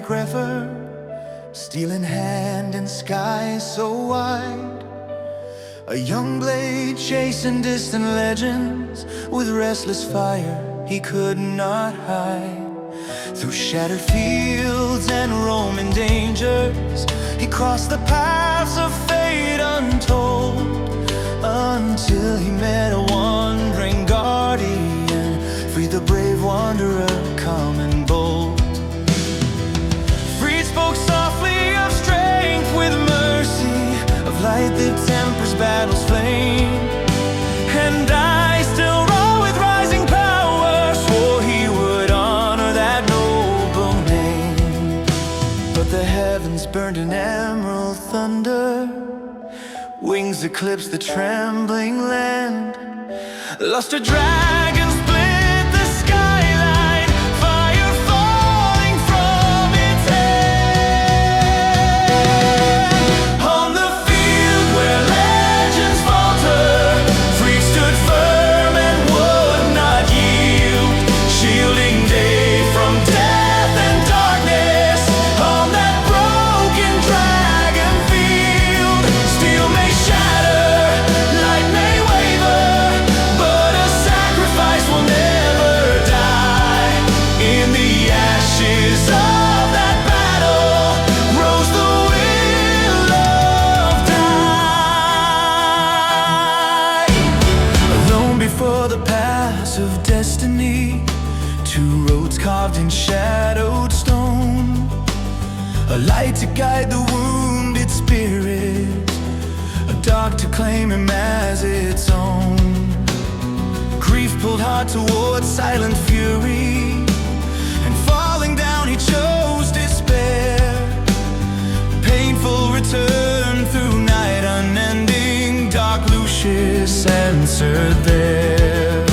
Grepher, steel in hand and sky so wide. A young blade chasing distant legends with restless fire he could not hide. Through shattered fields and roaming dangers, he crossed the paths of fate untold, until he met a wandering guardian, freed the brave wanderer, calm and bold. Freed spoke softly of strength with mercy, of light that tempers battle's flame. And I still roar with rising power, swore he would honor that noble name. But the heavens burned in emerald thunder, wings eclipsed the trembling land. Lost a dragon split the skyline, fire falling from its hand. On the field where legends falter, free stood firm and would not yield, shielding day from death and darkness. On that broken dragon field, steel may shatter, light may waver, but a sacrifice will never die. In the ashes of that battle rose the will of Dai. Alone before the pass of destiny, two roads carved in shadowed stone, a light to guide the wounded spirit, a dark to claim him as its own. Grief pulled hard towards silent fury, and falling down he chose despair. Painful return through night unending, dark Lucius answered there.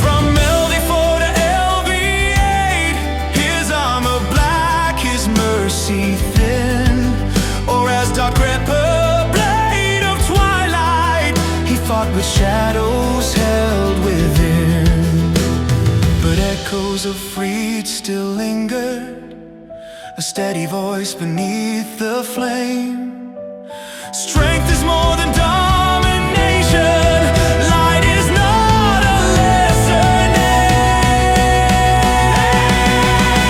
From LD4 to LV8, his armor black, his mercy thin. Or as Dai Grepher, blade of twilight, he fought with shadows held within. But echoes of freed still lingered, a steady voice beneath the flame. Strength is more than domination, light is not a lesser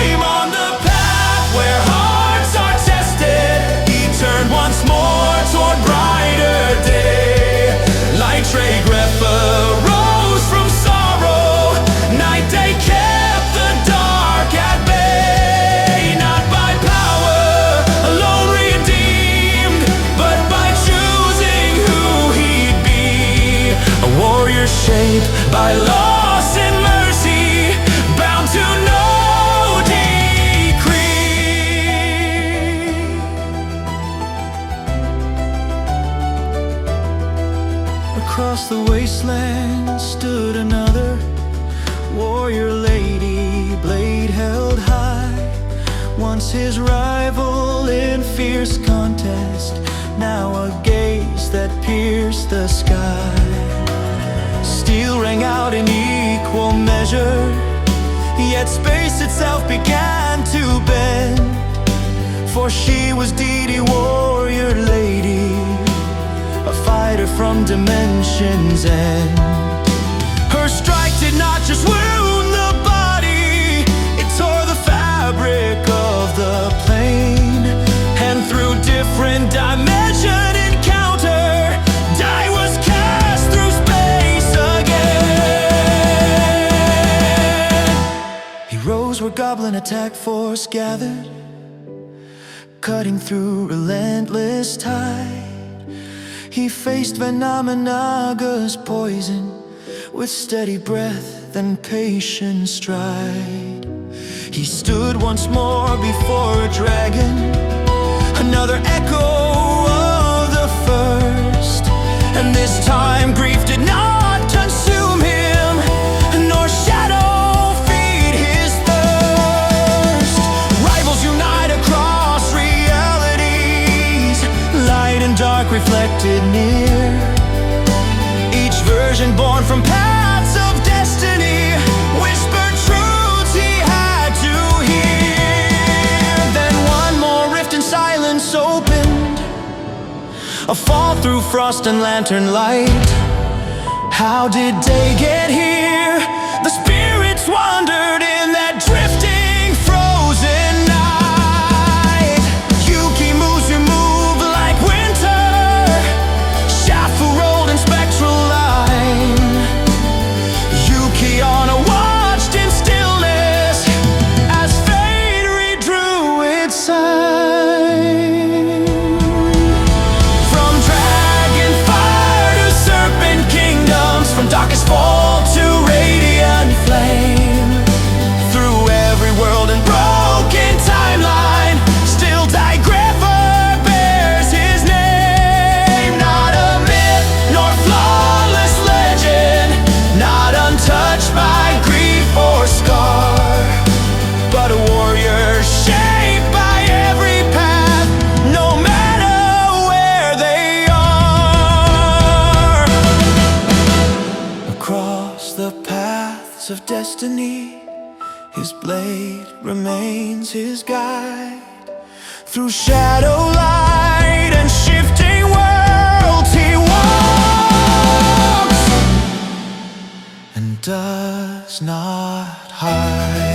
name. On the path where hearts are tested, he turned once more toward brighter day. Like Dai Grepher rose from sorrow, night day kept the dark at bay. Not by power alone redeemed, but by choosing who he'd be. A warrior shaped by loss and mercy, bound to no decree. Across the wasteland stood another warrior lady, blade held high. Once his rival in fierce contest, now a gaze that pierced the sky. Steel rang out in equal measure, yet space itself began to bend. For she was deity, warrior lady, a fighter from dimensions end. Her strike did not just wound the body, it tore the fabric of the plane. And through different dimension encounter, Dai was cast through space again. He rose where goblin attack force gathered, cutting through relentless tide. He faced Venomnaga's poison with steady breath and patient stride. He stood once more before a dragon, another echo of the first. And this time grief did not consume him, nor shadow feed his thirst. Rivals unite across realities, light and dark reflected near. Each version born from paths of destiny, whispered truths he had to hear. Then a fall through frost and lantern light. How did day get here? The spirits wandered in that drifting frozen night. Yuki moves who move like winter, Shafu rolled in spectral line. Yuki on a watched in stillness as fate redrew its sign. From dragon fire to serpent kingdoms, from darkest fall to radiant flame, through every world and broken timeline, still Dai Grepher bears his name. Not a myth nor flawless legend, not untouched by grief or scar, but a warrior shaped by every path, no matter where they are. Across the paths of destiny, his blade remains his guide. Through shadow, light, and shifting worlds he walks and does not hide.